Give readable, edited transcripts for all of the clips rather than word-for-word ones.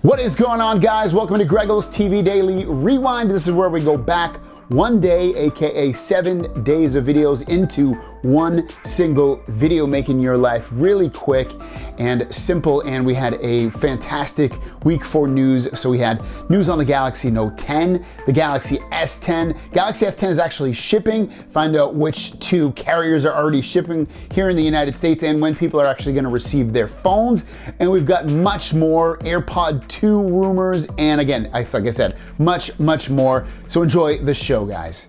What is going on, guys? Welcome to GregglesTV Daily Rewind. This is where we go back one day, aka 7 days of videos into one single video, making your life really quick and simple. And we had a fantastic week for news. So we had news on the Galaxy Note 10, the Galaxy S10. Galaxy S10 is actually shipping. Find out which two carriers are already shipping here in the United States and when people are actually going to receive their phones. And we've got much more AirPod 2 rumors. And again, like I said, much more. So enjoy the show, guys.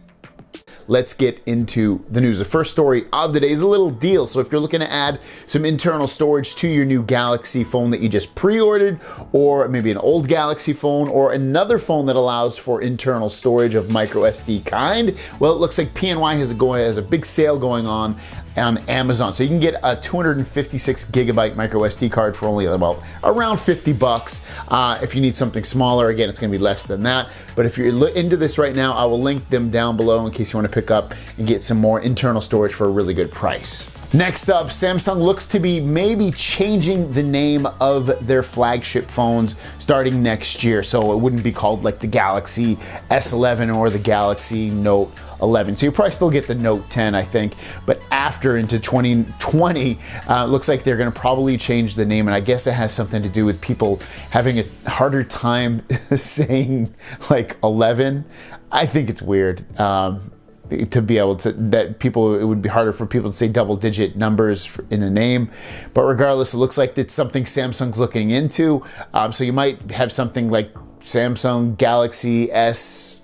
Let's get into the news. The first story of the day is a little deal. So if you're looking to add some internal storage to your new Galaxy phone that you just pre-ordered, or maybe an old Galaxy phone, or another phone that allows for internal storage of micro SD kind, well, it looks like PNY has a big sale going on Amazon. So you can get a 256 gigabyte micro SD card for only about around 50 bucks. If you need something smaller, again, it's gonna be less than that. But if you're into this right now, I will link them down below in case you wanna pick up and get some more internal storage for a really good price. Next up, Samsung looks to be maybe changing the name of their flagship phones starting next year. So it wouldn't be called like the Galaxy S11 or the Galaxy Note 11. So you probably still get the Note 10, I think, but after into 2020, looks like they're gonna probably change the name, and I guess it has something to do with people having a harder time saying like 11. I think it's weird. To be able to, it would be harder for people to say double-digit numbers in a name. But regardless, it looks like it's something Samsung's looking into. So you might have something like Samsung Galaxy S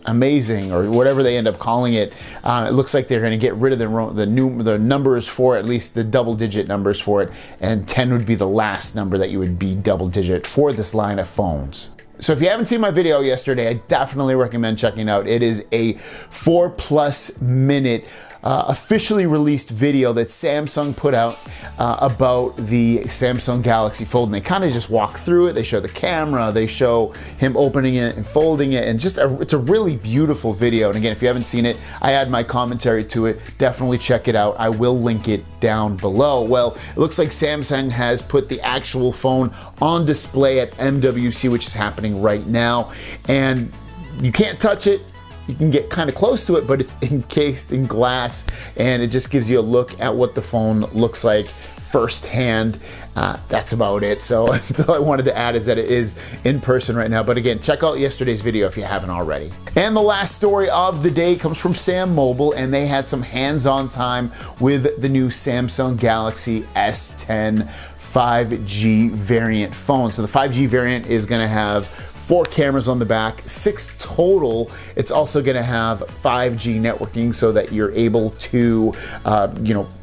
Amazing or whatever they end up calling it. It looks like they're going to get rid of the numbers for at least the double-digit numbers for it, and 10 would be the last number that you would be double-digit for this line of phones. So if you haven't seen my video yesterday, I definitely recommend checking it out. It is a 4+ minute officially released video that Samsung put out about the Samsung Galaxy Fold, and they kind of just walk through it. They show the camera, they show him opening it and folding it, and it's a really beautiful video. And again, if you haven't seen it, I add my commentary to it. Definitely check it out. I will link it down below. Well, it looks like Samsung has put the actual phone on display at MWC, which is happening right now, and you can't touch it. You can get kind of close to it, but it's encased in glass, and it just gives you a look at what the phone looks like firsthand. That's about it. So all I wanted to add is that it is in person right now. But again, check out yesterday's video if you haven't already. And the last story of the day comes from Sam Mobile, and they had some hands-on time with the new Samsung Galaxy S10 5G variant phone. So the 5G variant is going to have 4 cameras on the back, 6 total. It's also gonna have 5G networking so that you're able to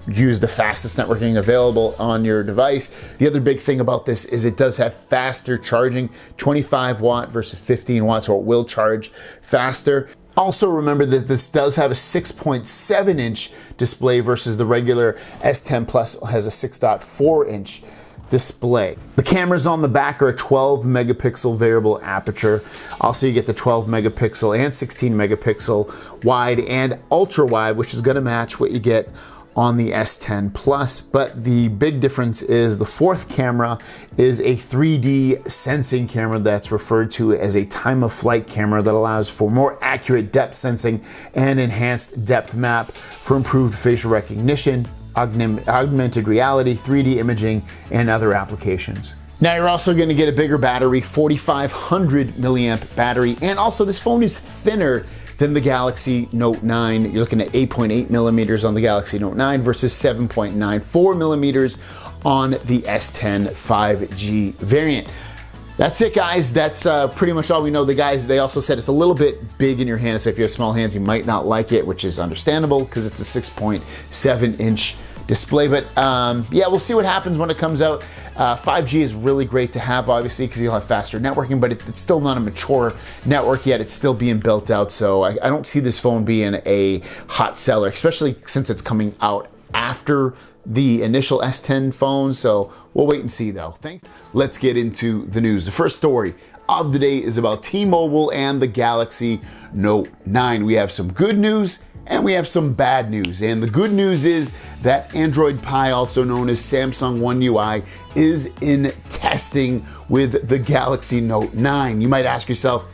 use the fastest networking available on your device. The other big thing about this is it does have faster charging, 25 watt versus 15 watts, so it will charge faster. Also remember that this does have a 6.7 inch display versus the regular S10 Plus has a 6.4 inch display. The cameras on the back are a 12 megapixel variable aperture. Also, you get the 12 megapixel and 16 megapixel wide and ultra wide, which is going to match what you get on the S10 Plus. But the big difference is the 4th camera is a 3D sensing camera that's referred to as a time of flight camera that allows for more accurate depth sensing and enhanced depth map for improved facial recognition, augmented reality, 3D imaging, and other applications. Now you're also going to get a bigger battery, 4,500 milliamp battery, and also this phone is thinner than the Galaxy Note 9. You're looking at 8.8 millimeters on the Galaxy Note 9 versus 7.94 millimeters on the S10 5G variant. That's it, guys. That's pretty much all we know. The guys, they also said it's a little bit big in your hand, so if you have small hands, you might not like it, which is understandable because it's a 6.7 inch display. But yeah, we'll see what happens when it comes out. 5G is really great to have, obviously, because you'll have faster networking, but it's still not a mature network yet. It's still being built out, so I don't see this phone being a hot seller, especially since it's coming out after the initial S10 phone. So we'll wait and see, though. Thanks. Let's get into the news. The first story of the day is about T-Mobile and the Galaxy Note 9. We have some good news and we have some bad news. And the good news is that Android Pie, also known as Samsung One UI, is in testing with the Galaxy Note 9. You might ask yourself,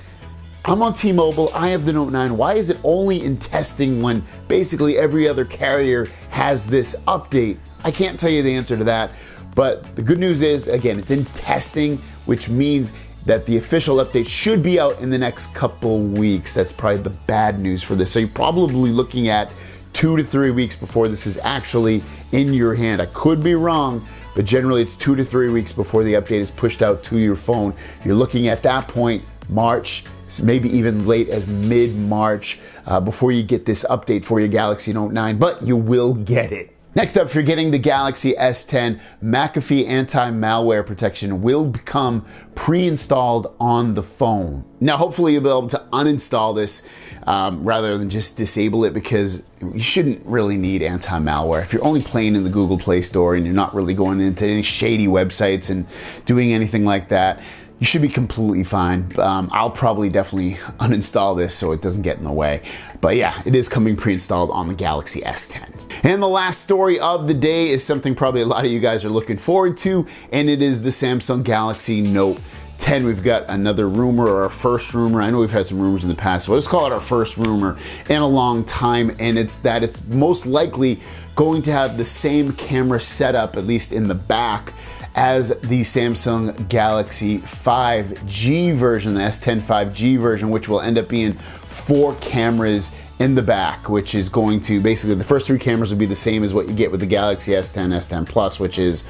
I'm on T-Mobile, I have the Note 9, why is it only in testing when basically every other carrier has this update? I can't tell you the answer to that, but the good news is, again, it's in testing, which means that the official update should be out in the next couple weeks. That's probably the bad news for this. So you're probably looking at 2 to 3 weeks before this is actually in your hand. I could be wrong, but generally it's 2 to 3 weeks before the update is pushed out to your phone. You're looking at that point, March, maybe even late as mid-March, before you get this update for your Galaxy Note 9, but you will get it. Next up, if you're getting the Galaxy S10, McAfee anti-malware protection will become pre-installed on the phone. Now, hopefully you'll be able to uninstall this rather than just disable it, because you shouldn't really need anti-malware. If you're only playing in the Google Play Store and you're not really going into any shady websites and doing anything like that, you should be completely fine. I'll probably definitely uninstall this so it doesn't get in the way. But yeah, it is coming pre-installed on the Galaxy S10. And the last story of the day is something probably a lot of you guys are looking forward to, and it is the Samsung Galaxy Note 10. We've got another rumor, or our first rumor. I know we've had some rumors in the past, so let's call it our first rumor in a long time, and it's that it's most likely going to have the same camera setup, at least in the back, as the Samsung Galaxy 5G version, the S10 5G version, which will end up being 4 cameras in the back, which is going to basically, the first 3 cameras will be the same as what you get with the Galaxy S10, S10 Plus, which is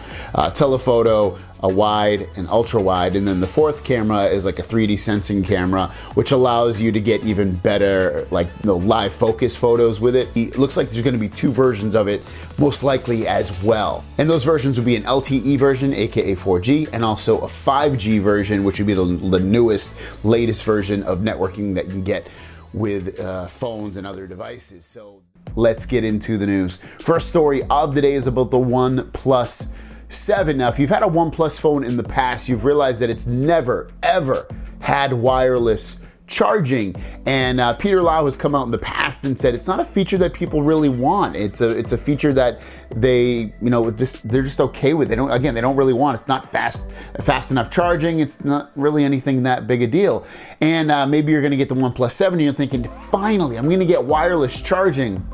telephoto, a wide, and ultra wide, and then the 4th camera is like a 3D sensing camera, which allows you to get even better, like, live focus photos with it. It looks like there's going to be 2 versions of it, most likely as well. And those versions will be an LTE version, aka 4G, and also a 5G version, which would be the newest, latest version of networking that you can get with phones and other devices. So let's get into the news. First story of the day is about the OnePlus 7. Now, if you've had a OnePlus phone in the past, you've realized that it's never, ever had wireless charging. And Peter Lau has come out in the past and said it's not a feature that people really want. It's a feature that they, they're just okay with. They don't really want. It's not fast enough charging. It's not really anything that big a deal. And maybe you're going to get the OnePlus 7 and you're thinking, finally, I'm going to get wireless charging.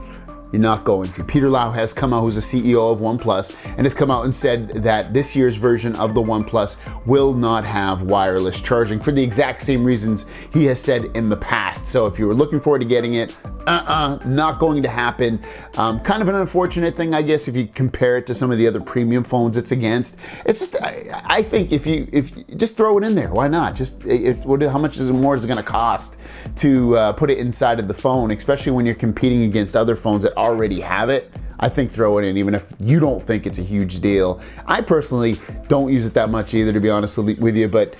You're not going to. Peter Lau has come out, who's the CEO of OnePlus, and has come out and said that this year's version of the OnePlus will not have wireless charging for the exact same reasons he has said in the past. So if you were looking forward to getting it, not going to happen. Kind of an unfortunate thing, I guess, if you compare it to some of the other premium phones it's against. It's just, I think if you just throw it in there, why not? Just, how much more is it gonna cost to put it inside of the phone, especially when you're competing against other phones that already have it? I think throw it in, even if you don't think it's a huge deal. I personally don't use it that much either, to be honest with you, but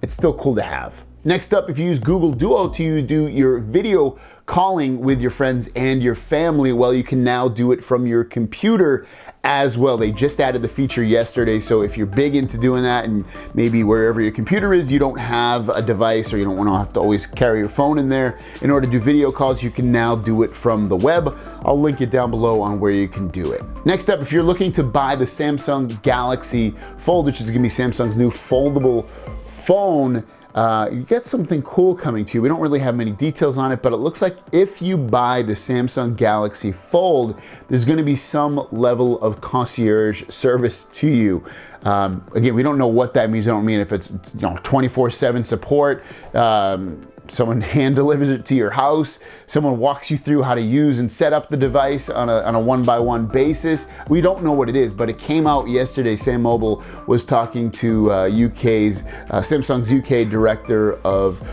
it's still cool to have. Next up, if you use Google Duo to do your video calling with your friends and your family, well, you can now do it from your computer as well. They just added the feature yesterday, so if you're big into doing that and maybe wherever your computer is, you don't have a device, or you don't want to have to always carry your phone in there in order to do video calls, you can now do it from the web. I'll link it down below on where you can do it. Next up, if you're looking to buy the Samsung Galaxy Fold, which is going to be Samsung's new foldable phone, you get something cool coming to you. We don't really have many details on it, but it looks like if you buy the Samsung Galaxy Fold, there's going to be some level of concierge service to you. Again, we don't know what that means. I don't mean if it's 24/7 support. Someone hand delivers it to your house. Someone walks you through how to use and set up the device on a one-by-one basis. We don't know what it is, but it came out yesterday. Sam Mobile was talking to Samsung's UK Director of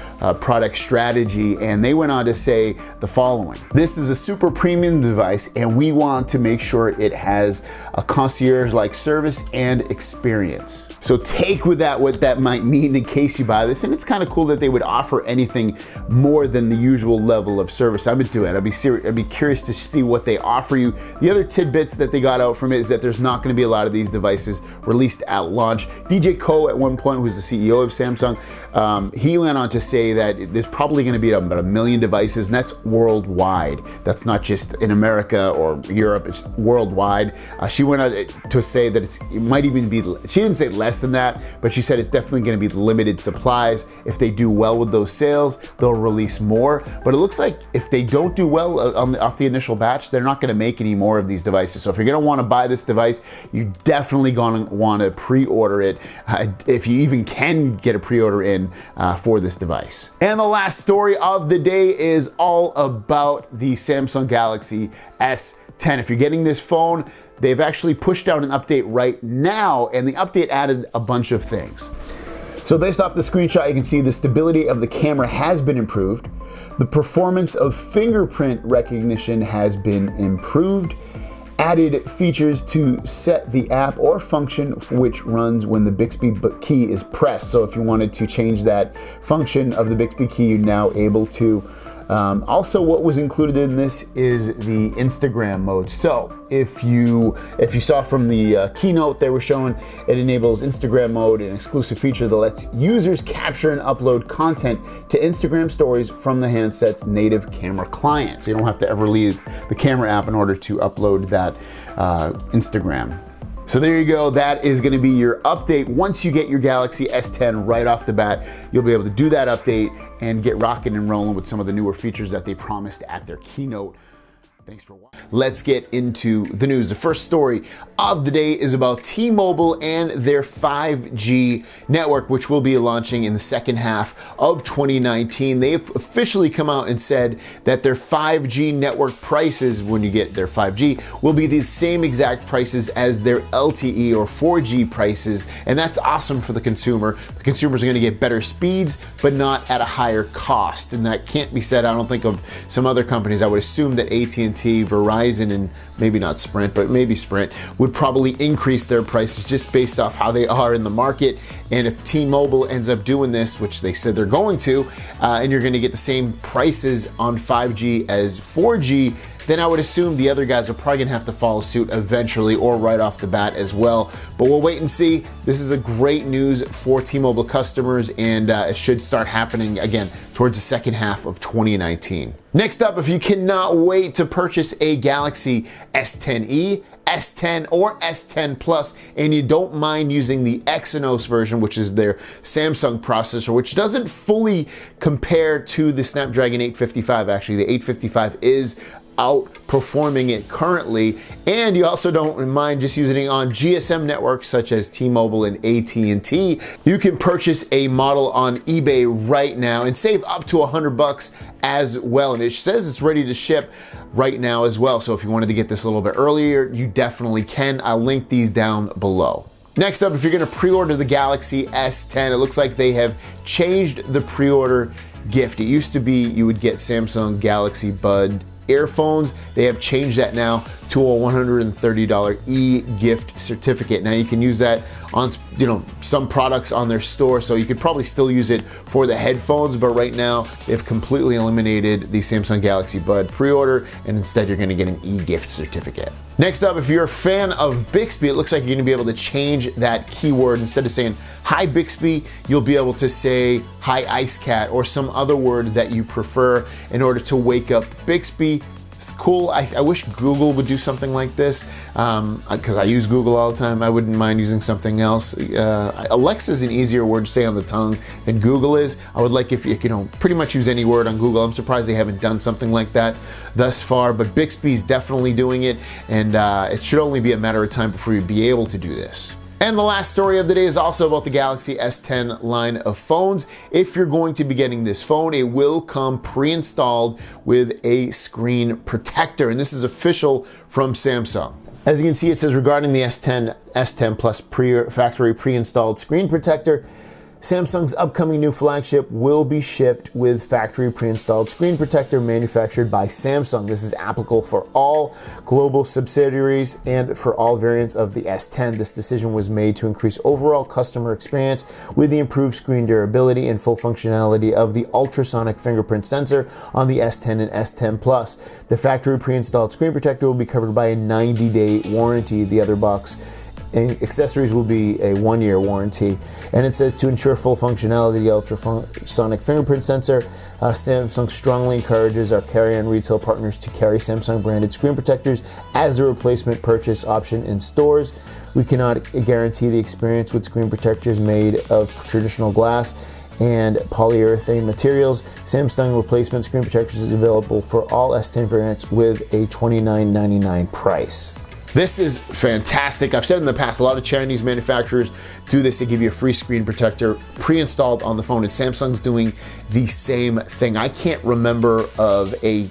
Product Strategy, and they went on to say the following. This is a super premium device, and we want to make sure it has a concierge-like service and experience. So take with that what that might mean in case you buy this, and it's kind of cool that they would offer anything more than the usual level of service. I've been doing it. I'd be curious to see what they offer you. The other tidbits that they got out from it is that there's not going to be a lot of these devices released at launch. DJ Ko at one point, who's the CEO of Samsung, he went on to say that there's probably going to be about 1 million devices, and that's worldwide. That's not just in America or Europe, it's worldwide. She went on to say that it might even be, she didn't say less less than that, but she said it's definitely going to be limited supplies. If they do well with those sales, they'll release more. But it looks like if they don't do well off the initial batch, they're not going to make any more of these devices. So if you're going to want to buy this device, you're definitely going to want to pre-order it, if you even can get a pre-order in for this device. And the last story of the day is all about the Samsung Galaxy S10. If you're getting this phone, they've actually pushed out an update right now, and the update added a bunch of things. So based off the screenshot, you can see the stability of the camera has been improved. The performance of fingerprint recognition has been improved. Added features to set the app or function which runs when the Bixby key is pressed. So if you wanted to change that function of the Bixby key, you're now able to. Also, what was included in this is the Instagram mode. So if you saw from the keynote they were showing, it enables Instagram mode, an exclusive feature that lets users capture and upload content to Instagram stories from the handset's native camera client. So you don't have to ever leave the camera app in order to upload that Instagram. So there you go, that is gonna be your update. Once you get your Galaxy S10 right off the bat, you'll be able to do that update and get rocking and rolling with some of the newer features that they promised at their keynote. Thanks for watching. Let's get into the news. The first story of the day is about T-Mobile and their 5G network, which will be launching in the second half of 2019. They've officially come out and said that their 5G network prices, when you get their 5G, will be the same exact prices as their LTE or 4G prices, and that's awesome for the consumer. The consumers are going to get better speeds, but not at a higher cost, and that can't be said, I don't think, of some other companies. I would assume that AT&T, Verizon, and maybe not Sprint, but maybe Sprint, would probably increase their prices just based off how they are in the market. And if T-Mobile ends up doing this, which they said they're going to, and you're going to get the same prices on 5G as 4G, then I would assume the other guys are probably gonna have to follow suit eventually or right off the bat as well. But we'll wait and see. This is a great news for T-Mobile customers, and it should start happening again towards the second half of 2019. Next up, if you cannot wait to purchase a Galaxy S10e, S10 or S10 Plus, and you don't mind using the Exynos version, which is their Samsung processor, which doesn't fully compare to the Snapdragon 855. Actually, the 855 is outperforming it currently, and you also don't mind just using it on GSM networks such as T-Mobile and AT&T. You can purchase a model on eBay right now and save up to $100 as well, and it says it's ready to ship right now as well. So if you wanted to get this a little bit earlier, you definitely can. I'll link these down below. Next up, if you're going to pre-order the Galaxy S10, it looks like they have changed the pre-order gift. It used to be you would get Samsung Galaxy Bud earphones. They have changed that now to a $130 eGift certificate. Now you can use that on, some products on their store, so you could probably still use it for the headphones, but right now they've completely eliminated the Samsung Galaxy Bud pre-order, and instead you're gonna get an eGift certificate. Next up, if you're a fan of Bixby, it looks like you're gonna be able to change that keyword. Instead of saying, "Hi Bixby," you'll be able to say, "Hi Ice Cat," or some other word that you prefer in order to wake up Bixby. It's cool. I wish Google would do something like this, because I use Google all the time. I wouldn't mind using something else. Alexa's an easier word to say on the tongue than Google is. I would like if you pretty much use any word on Google. I'm surprised they haven't done something like that thus far, but Bixby's definitely doing it, and it should only be a matter of time before you'd be able to do this. And the last story of the day is also about the Galaxy S10 line of phones. If you're going to be getting this phone, it will come pre-installed with a screen protector, and this is official from Samsung. As you can see, it says regarding the S10 Plus factory pre-installed screen protector, Samsung's upcoming new flagship will be shipped with factory pre-installed screen protector manufactured by Samsung. This is applicable for all global subsidiaries and for all variants of the S10. This decision was made to increase overall customer experience with the improved screen durability and full functionality of the ultrasonic fingerprint sensor on the S10 and S10 Plus. The factory pre-installed screen protector will be covered by a 90-day warranty. The other box and accessories will be a 1-year warranty. And it says to ensure full functionality of the ultrasonic fingerprint sensor, Samsung strongly encourages our carrier and retail partners to carry Samsung branded screen protectors as a replacement purchase option in stores. We cannot guarantee the experience with screen protectors made of traditional glass and polyurethane materials. Samsung replacement screen protectors is available for all S10 variants with a $29.99 price. This is fantastic. I've said in the past, a lot of Chinese manufacturers do this to give you a free screen protector pre-installed on the phone, and Samsung's doing the same thing. I can't remember of a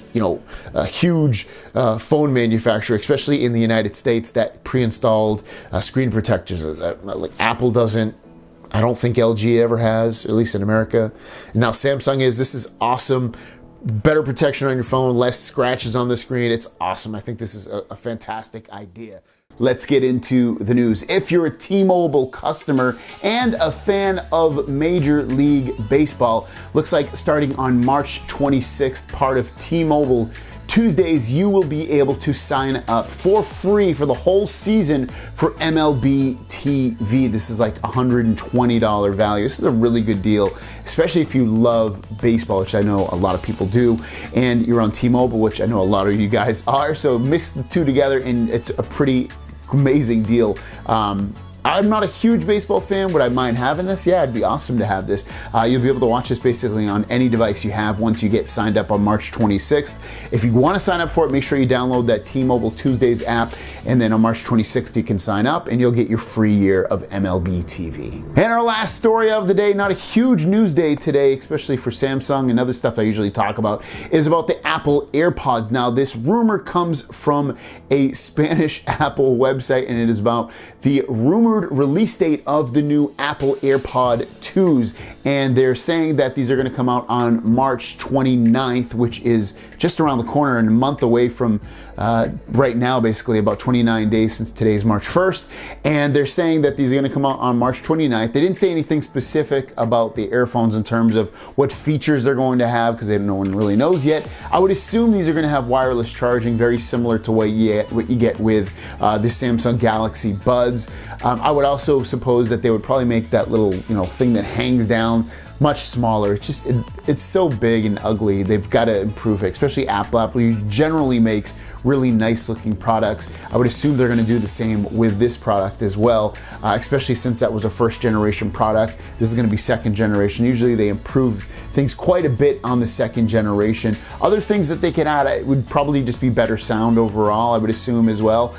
huge phone manufacturer, especially in the United States, that pre-installed screen protectors. Like Apple doesn't. I don't think LG ever has, at least in America. And now Samsung is. This is awesome. Better protection on your phone, less scratches on the screen. It's awesome. I think this is a fantastic idea. Let's get into the news. If you're a T-Mobile customer and a fan of Major League Baseball, looks like starting on March 26th, part of T-Mobile Tuesdays, you will be able to sign up for free for the whole season for MLB TV. This is like $120 value. This is a really good deal, especially if you love baseball, which I know a lot of people do, and you're on T-Mobile, which I know a lot of you guys are. So mix the two together and it's a pretty amazing deal. I'm not a huge baseball fan. Would I mind having this? Yeah, it'd be awesome to have this. You'll be able to watch this basically on any device you have once you get signed up on March 26th. If you want to sign up for it, make sure you download that T-Mobile Tuesdays app, and then on March 26th you can sign up and you'll get your free year of MLB TV. And our last story of the day, not a huge news day today, especially for Samsung and other stuff I usually talk about, is about the Apple AirPods. Now, this rumor comes from a Spanish Apple website, and it is about the rumored release date of the new Apple AirPod 2s, and they're saying that these are going to come out on March 29th, which is just around the corner and a month away from right now, basically about 29 days since today's March 1st, and they're saying that these are going to come out on March 29th. They didn't say anything specific about the earphones in terms of what features they're going to have, because no one really knows yet. I would assume these are going to have wireless charging, very similar to what you get with the Samsung Galaxy Buds. I would also suppose that they would probably make that little thing that hangs down much smaller. It's so big and ugly. They've got to improve it, especially Apple. Apple generally makes really nice looking products. I would assume they're going to do the same with this product as well, especially since that was a first generation product. This is going to be second generation. Usually they improve things quite a bit on the second generation. Other things that they could add would probably just be better sound overall, I would assume as well.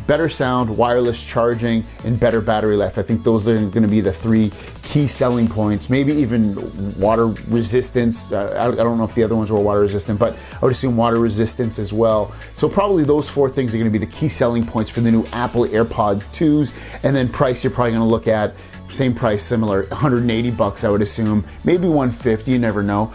Better sound, wireless charging, and better battery life. I think those are going to be the three key selling points. Maybe even water resistance. I don't know if the other ones were water resistant, but I would assume water resistance as well. So probably those four things are going to be the key selling points for the new Apple AirPod 2s. And then price, you're probably going to look at same price, similar, $180 I would assume, maybe $150, you never know.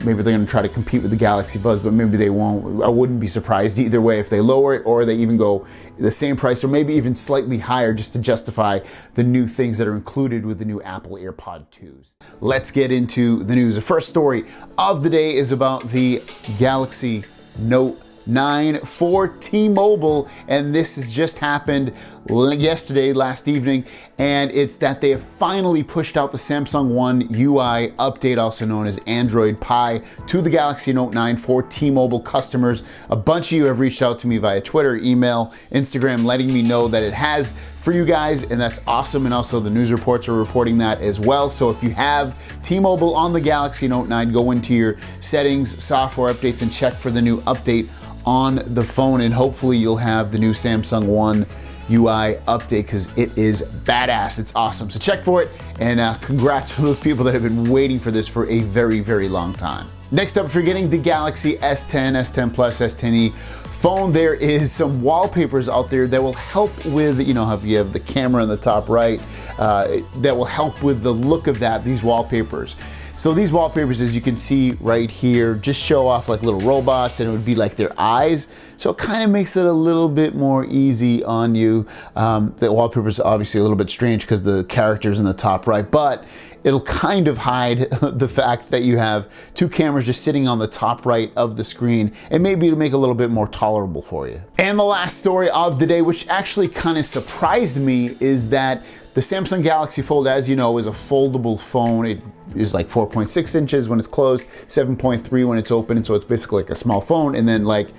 Maybe they're gonna try to compete with the Galaxy Buds, but maybe they won't. I wouldn't be surprised either way if they lower it or they even go the same price or maybe even slightly higher just to justify the new things that are included with the new Apple AirPod 2s. Let's get into the news. The first story of the day is about the Galaxy Note 9 for T-Mobile, and this has just happened yesterday, last evening, and it's that they have finally pushed out the Samsung One UI update, also known as Android Pie, to the Galaxy Note 9 for T-Mobile customers. A bunch of you have reached out to me via Twitter, email, Instagram, letting me know that it has for you guys, and that's awesome. And also the news reports are reporting that as well. So if you have T-Mobile on the Galaxy Note 9, go into your settings, software updates, and check for the new update on the phone, and hopefully you'll have the new Samsung One UI update, because it is badass. It's awesome. So check for it, and congrats for those people that have been waiting for this for a very, very long time. Next up, if you're getting the Galaxy S10, S10 Plus, S10e phone, there is some wallpapers out there that will help with, how you have the camera in the top right, that will help with the look of these wallpapers. So these wallpapers, as you can see right here, just show off like little robots, and it would be like their eyes. So it kind of makes it a little bit more easy on you. The wallpapers are obviously a little bit strange because the character's in the top right, but it'll kind of hide the fact that you have two cameras just sitting on the top right of the screen, and maybe to make it a little bit more tolerable for you. And the last story of the day, which actually kind of surprised me, is that the Samsung Galaxy Fold, as you know, is a foldable phone. It is like 4.6 inches when it's closed, 7.3 when it's open, and so it's basically like a small phone, and then like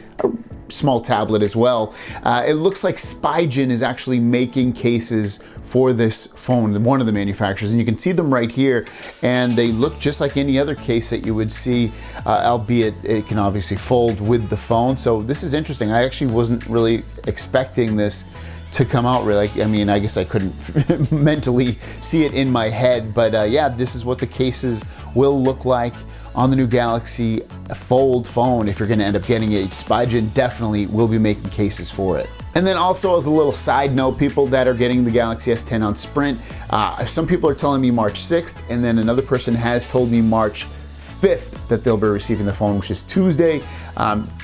small tablet as well. It looks like Spigen is actually making cases for this phone, one of the manufacturers, and you can see them right here, and they look just like any other case that you would see, albeit it can obviously fold with the phone. So this is interesting. I actually wasn't really expecting this to come out really. I mean, I guess I couldn't mentally see it in my head, but yeah, this is what the cases will look like on the new Galaxy Fold phone. If you're gonna end up getting it, Spigen definitely will be making cases for it. And then also, as a little side note, people that are getting the Galaxy S10 on Sprint, some people are telling me March 6th, and then another person has told me March 5th that they'll be receiving the phone, which is Tuesday.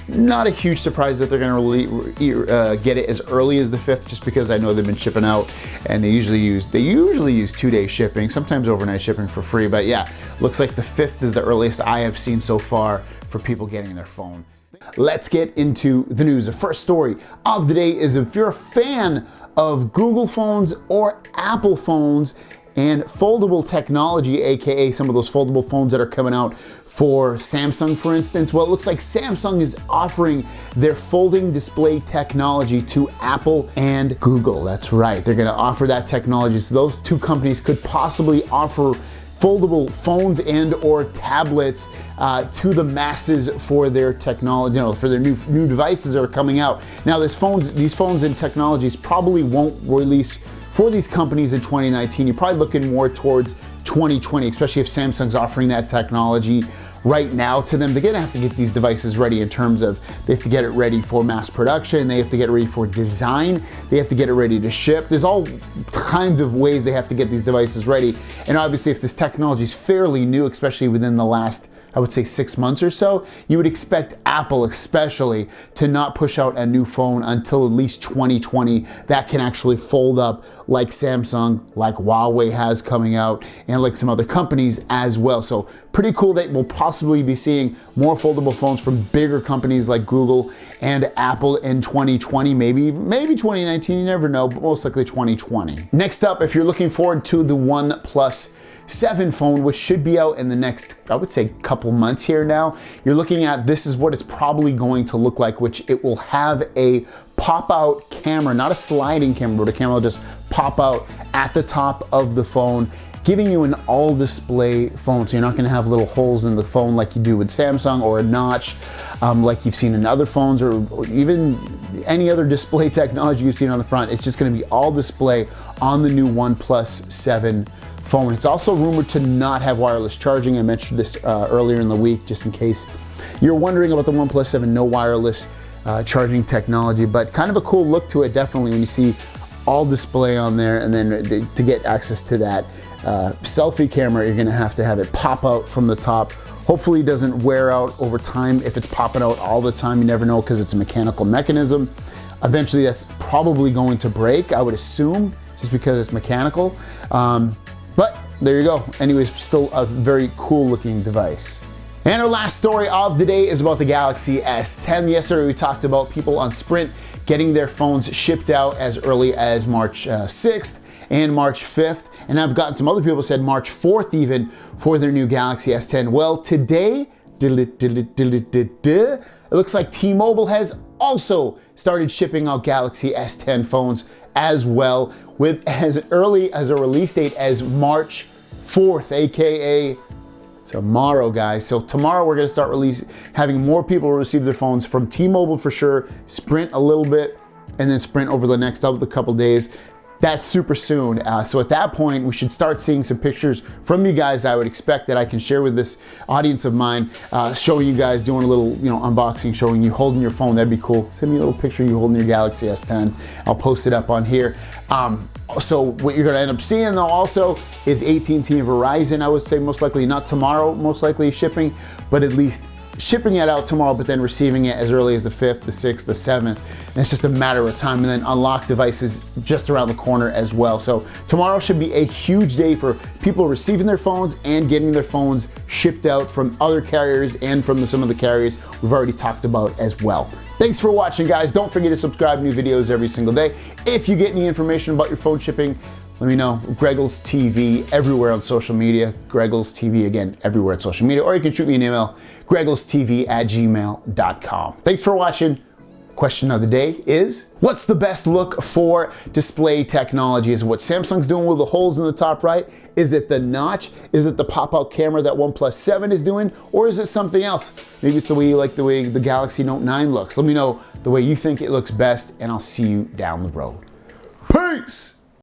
Not a huge surprise that they're gonna get it as early as the 5th, just because I know they've been shipping out, and they usually use 2-day shipping, sometimes overnight shipping for free. But yeah, looks like the 5th is the earliest I have seen so far for people getting their phone. Let's get into the news. The first story of the day is if you're a fan of Google phones or Apple phones and foldable technology, aka some of those foldable phones that are coming out for Samsung, for instance. Well, it looks like Samsung is offering their folding display technology to Apple and Google. That's right, they're gonna offer that technology. So those two companies could possibly offer foldable phones and or tablets to the masses for their technology, for their new devices that are coming out. Now, these phones and technologies probably won't release for these companies in 2019. You're probably looking more towards 2020, especially if Samsung's offering that technology right now to them. They're gonna have to get these devices ready in terms of they have to get it ready for mass production, they have to get it ready for design, they have to get it ready to ship. There's all kinds of ways they have to get these devices ready. And obviously, if this technology is fairly new, especially within the last, I would say, 6 months or so, you would expect Apple especially to not push out a new phone until at least 2020 that can actually fold up, like Samsung, like Huawei has coming out, and like some other companies as well. So pretty cool that we'll possibly be seeing more foldable phones from bigger companies like Google and Apple in 2020, maybe 2019, you never know, but most likely 2020. Next up, if you're looking forward to the OnePlus 7 phone, which should be out in the next, I would say, couple months here now, you're looking at, this is what it's probably going to look like, which it will have a pop-out camera, not a sliding camera, but a camera will just pop out at the top of the phone, giving you an all-display phone. So you're not gonna have little holes in the phone like you do with Samsung, or a notch like you've seen in other phones, or even any other display technology you've seen on the front. It's just gonna be all display on the new OnePlus 7 phone. It's also rumored to not have wireless charging. I mentioned this earlier in the week, just in case you're wondering about the OnePlus 7, no wireless charging technology, but kind of a cool look to it, definitely, when you see all display on there. And then to get access to that selfie camera, you're gonna have to have it pop out from the top. Hopefully it doesn't wear out over time. If it's popping out all the time, you never know, because it's a mechanical mechanism. Eventually that's probably going to break, I would assume, just because it's mechanical. But there you go. Anyways, still a very cool looking device. And our last story of the day is about the Galaxy S10. Yesterday we talked about people on Sprint getting their phones shipped out as early as March 6th and March 5th. And I've gotten some other people who said March 4th even for their new Galaxy S10. Well, today, it looks like T-Mobile has also started shipping out Galaxy S10 phones as well, with as early as a release date as March 4th, aka tomorrow, guys. So tomorrow we're gonna start having more people receive their phones from T-Mobile for sure, Sprint a little bit, and then Sprint over the next couple days. That's super soon. So at that point, we should start seeing some pictures from you guys. I would expect that I can share with this audience of mine, showing you guys, doing a little, unboxing, showing you holding your phone. That'd be cool. Send me a little picture of you holding your Galaxy S10. I'll post it up on here. So what you're gonna end up seeing though also is AT&T and Verizon. I would say most likely not tomorrow, most likely shipping, but at least shipping it out tomorrow, but then receiving it as early as the 5th, the 6th, the 7th. And it's just a matter of time, and then unlock devices just around the corner as well. So tomorrow should be a huge day for people receiving their phones and getting their phones shipped out from other carriers and from some of the carriers we've already talked about as well. Thanks for watching, guys. Don't forget to subscribe to new videos every single day. If you get any information about your phone shipping, let me know. GregglesTV everywhere on social media. GregglesTV, again, everywhere on social media. Or you can shoot me an email, GregglesTV@gmail.com. Thanks for watching. question of the day is, what's the best look for display technology? Is it what Samsung's doing with the holes in the top right? Is it the notch? Is it the pop-out camera that OnePlus 7 is doing? Or is it something else? Maybe it's the way you like the way the Galaxy Note 9 looks. Let me know the way you think it looks best, and I'll see you down the road. Peace!